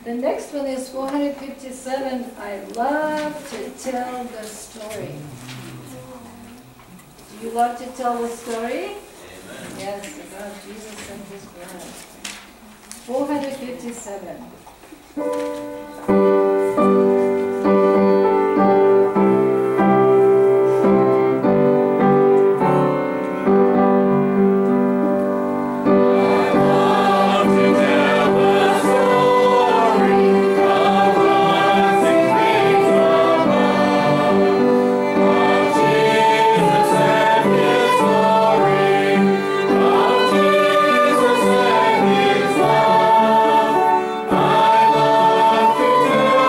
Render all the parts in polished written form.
The next one is 457. I love to tell the story. Do you love to tell the story? Amen. Yes, about Jesus and his blood. 457. I love to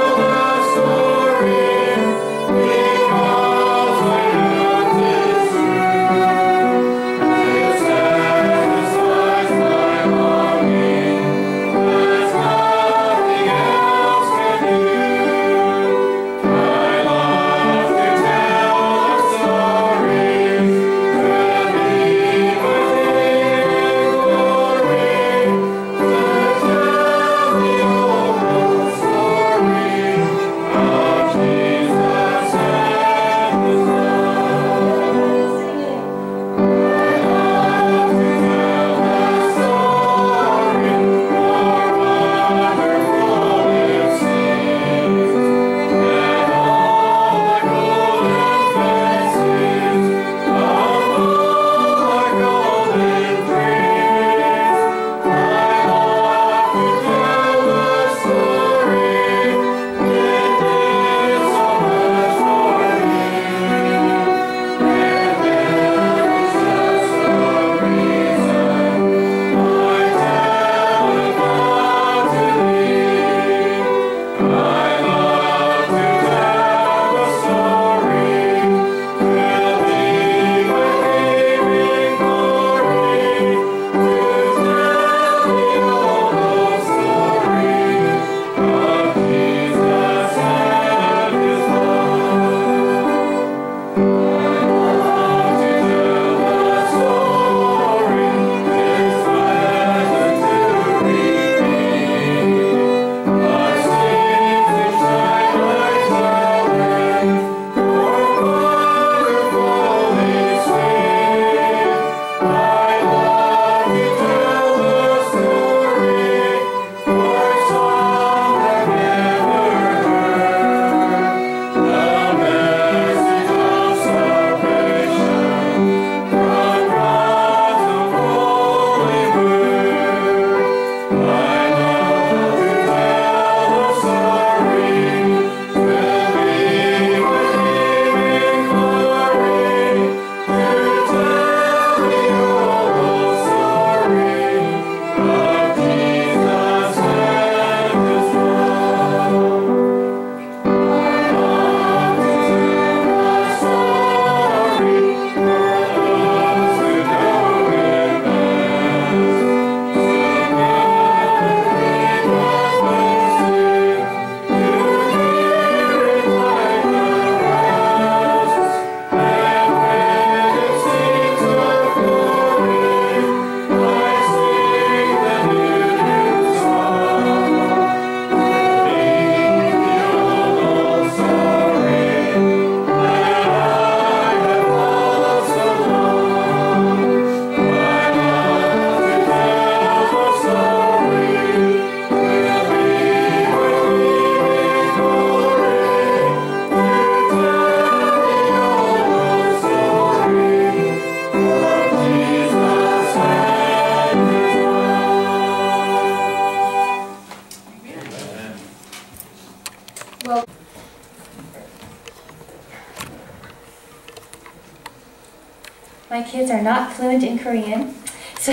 My kids are not fluent in Korean, so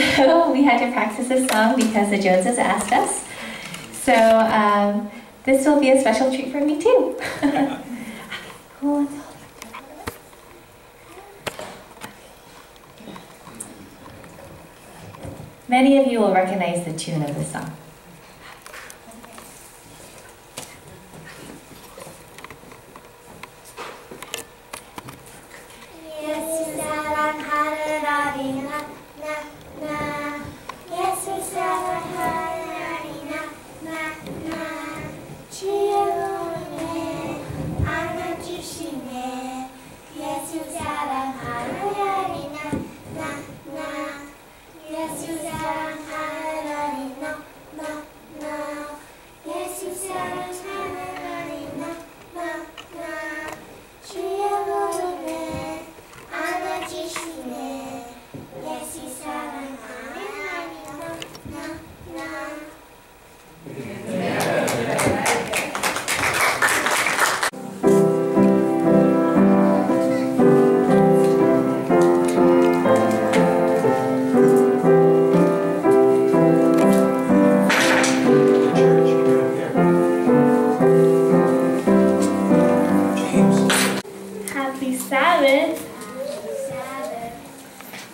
we had to practice this song because the Joneses asked us. So this will be a special treat for me too. Okay, hold on. Many of you will recognize the tune of this song.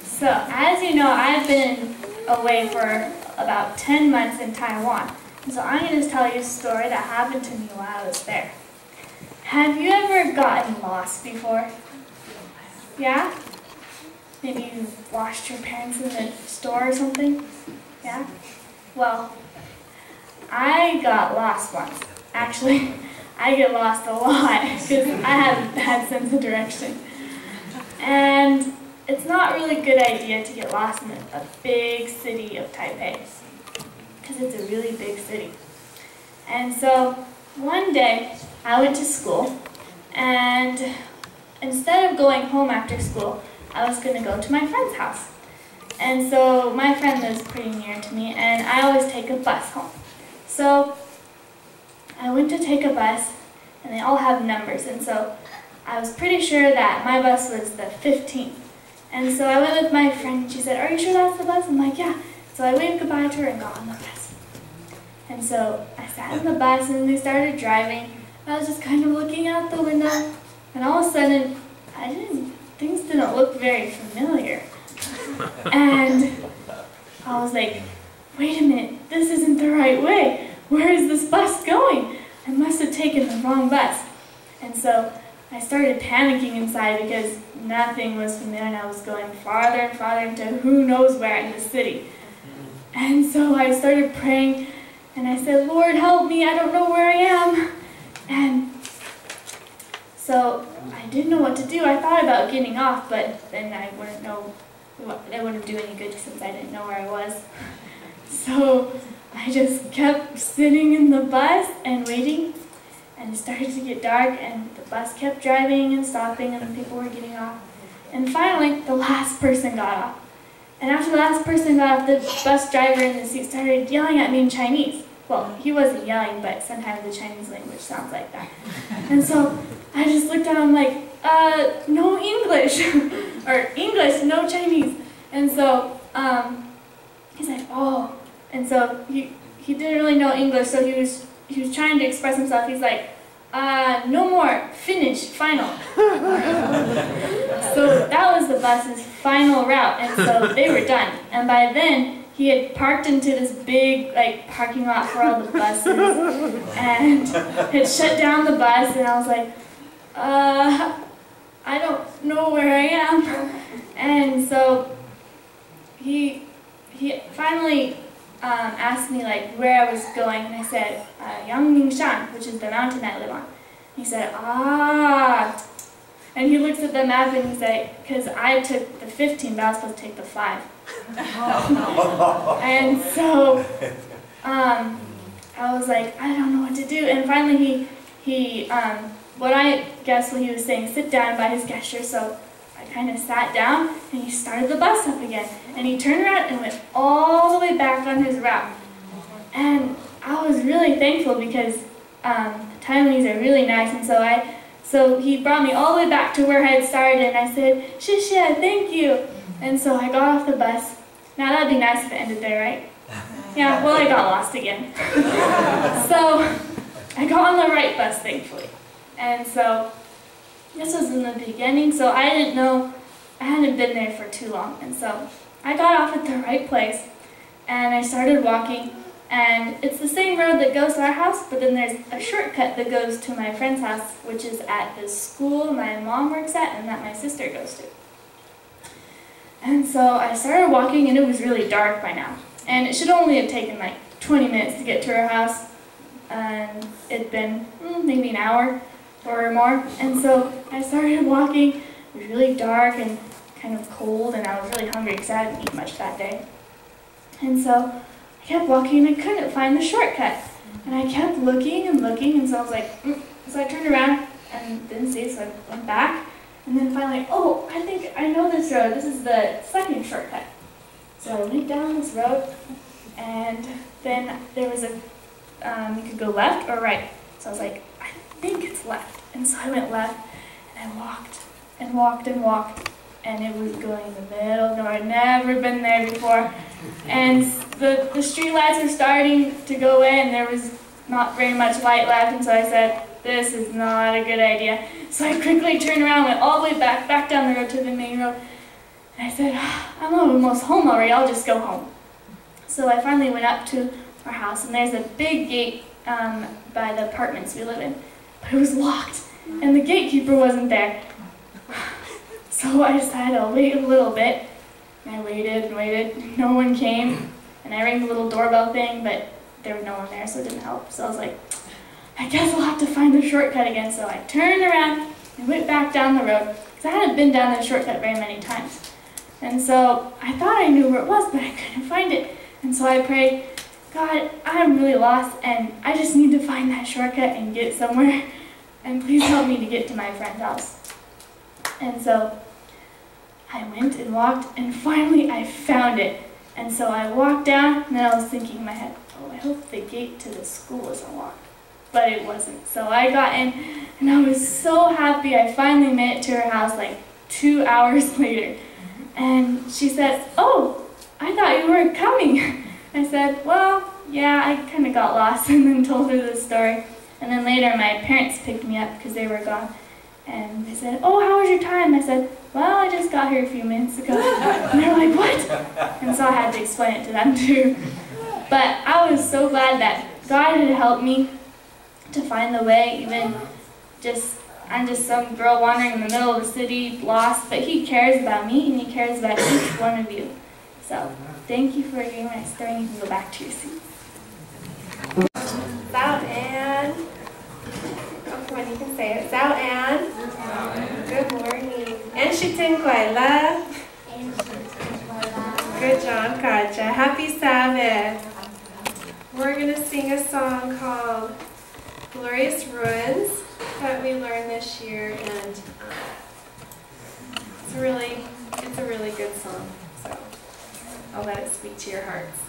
So, as you know, I've been away for about 10 months in Taiwan. So I'm going to tell you a story that happened to me while I was there. Have you ever gotten lost before? Yeah? Maybe you lost your parents in the store or something? Yeah? Well, I got lost once. Actually, I get lost a lot because I have a bad sense of direction. And it's not really a good idea to get lost in a big city of Taipei because it's a really big city. And so one day I went to school, and instead of going home after school, I was going to go to my friend's house. And so my friend lives pretty near to me, and I always take a bus home. So I went to take a bus, and they all have numbers, and so I was pretty sure that my bus was the 15th. And so I went with my friend, and she said, "Are you sure that's the bus?" I'm like, "Yeah." So I waved goodbye to her and got on the bus. And so I sat in the bus, and we started driving. I was just kind of looking out the window, and all of a sudden, things didn't look very familiar. And I was like, "Wait a minute, this isn't the right way. Where is this bus going? I must have taken the wrong bus." And so I started panicking inside because nothing was familiar, and I was going farther and farther into who knows where in the city. And so I started praying, and I said, "Lord, help me, I don't know where I am." And so I didn't know what to do. I thought about getting off, but then I wouldn't know, it wouldn't do any good since I didn't know where I was. So I just kept sitting in the bus and waiting, and it started to get dark, and the bus kept driving and stopping, and the people were getting off. And finally, the last person got off. And after the last person got off, the bus driver in the seat started yelling at me in Chinese. Well, he wasn't yelling, but sometimes the Chinese language sounds like that. And so I just looked at him like, no English, or English, no Chinese. And so he's like, "Oh." And so he didn't really know English, so he was trying to express himself. He's like, "No more, finish, final." So that was the bus's final route, and so they were done. And by then, he had parked into this big parking lot for all the buses, and had shut down the bus, and I was like, I don't know where I am. And so he finally asked me where I was going, and I said, Yangmingshan, which is the mountain I live on. He said, "Ah." And he looks at the map and he's like, because I took the 15, but I was supposed to take the 5. And so I was like, I don't know what to do. And finally what he was saying, sit down by his gesture. So I kind of sat down, and he started the bus up again. And he turned around and went all the way back on his route. And I was really thankful because Taiwanese are really nice. And so he brought me all the way back to where I had started, and I said, "Xie xie, thank you." And so I got off the bus. Now that'd be nice if it ended there, right? Yeah, well, I got lost again. So I got on the right bus, thankfully. And so this was in the beginning, so I didn't know, I hadn't been there for too long. And so I got off at the right place, and I started walking. And it's the same road that goes to our house, but then there's a shortcut that goes to my friend's house, which is at the school my mom works at and that my sister goes to. And so I started walking, and it was really dark by now. And it should only have taken like 20 minutes to get to her house. And it'd been maybe an hour or more. And so I started walking. It was really dark and kind of cold, and I was really hungry because I hadn't eaten much that day. And so I kept walking, and I couldn't find the shortcut. And I kept looking and looking, and so I was like, So I turned around and didn't see it, so I went back. And then finally, oh, I think I know this road. This is the second shortcut. So I went down this road, and then there was a, you could go left or right. So I was like, I think it's left. And so I went left, and I walked and walked and walked. And it was going in the middle of nowhere. I'd never been there before. And the street lights were starting to go in. There was not very much light left, and so I said, this is not a good idea. So I quickly turned around, went all the way back down the road to the main road. And I said, I'm almost home already, I'll just go home. So I finally went up to our house, and there's a big gate by the apartments we live in. But it was locked, and the gatekeeper wasn't there. So I decided I'll wait a little bit. And I waited and waited. No one came. And I rang the little doorbell thing, but there was no one there, so it didn't help. So I was like, I guess I'll have to find the shortcut again. So I turned around and went back down the road, because I hadn't been down this shortcut very many times. And so I thought I knew where it was, but I couldn't find it. And so I prayed, God, I'm really lost, and I just need to find that shortcut and get somewhere. And please help me to get to my friend's house. And so I went and walked, and finally I found it. And so I walked down, and then I was thinking in my head, oh, I hope the gate to the school isn't locked. But it wasn't. So I got in, and I was so happy. I finally made it to her house like 2 hours later. And she said, oh, I thought you weren't coming. I said, well, yeah, I kind of got lost, and then told her the story. And then later my parents picked me up because they were gone. And they said, oh, how was your time? I said, well, I just got here a few minutes ago. And they were like, what? And so I had to explain it to them too. But I was so glad that God had helped me to find the way, even I'm just some girl wandering in the middle of the city, lost, but He cares about me, and He cares about each one of you. So, thank you for hearing my story, and you can go back to your seat. Zao Ann. Oh, come on, you can say it. Zao Ann. Good morning. And Shitin Kwaila. Good job, Kaja. Happy Sabbath. We're going to sing a song called Glorious Ruins that we learned this year, and it's a really good song. So I'll let it speak to your hearts.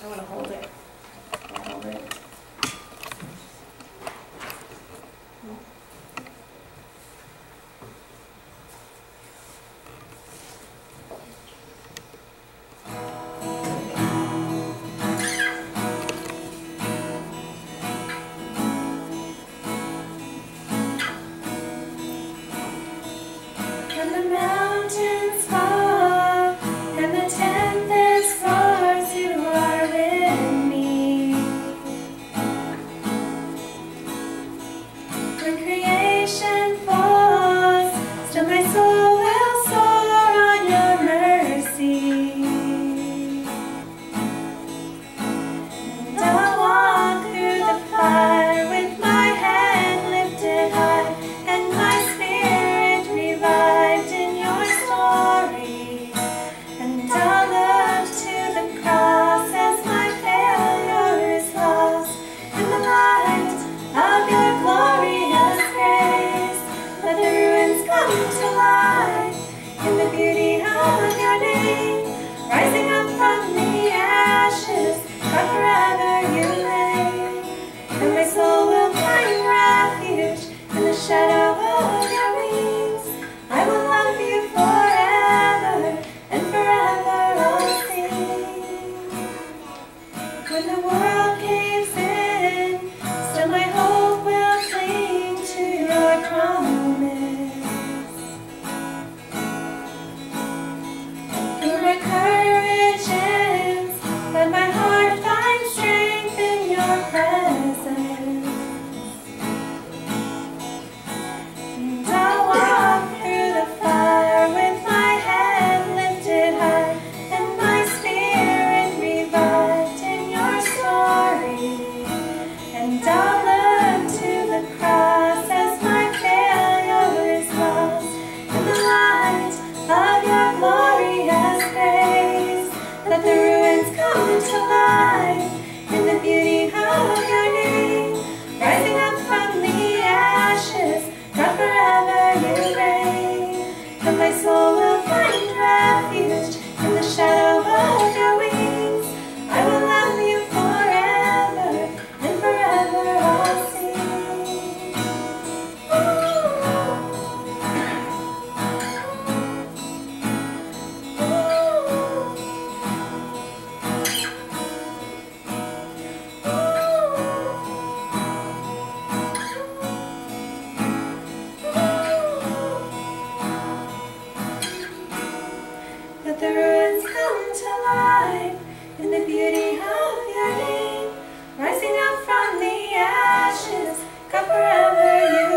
I want to hold it. Can I hold it? And the mountains fall, and the tempest roars, you are with me. world caves in, still my hope will cling to your promise. Through my courage ends, let my heart find strength in your presence. And I'll walk through the fire with my head lifted high and my spirit revived in your story. And I'll look to the cross as my failure is lost in the light of your glorious grace. Let the ruins come to life in the beauty of your name. Rising up from the ashes, God, forever you reign. And my soul will find refuge in the shadow of your wings. I will love you forever, and forever I'll sing. Let the ruins come to life in the beauty of your name. Rising up from the ashes, God, forever you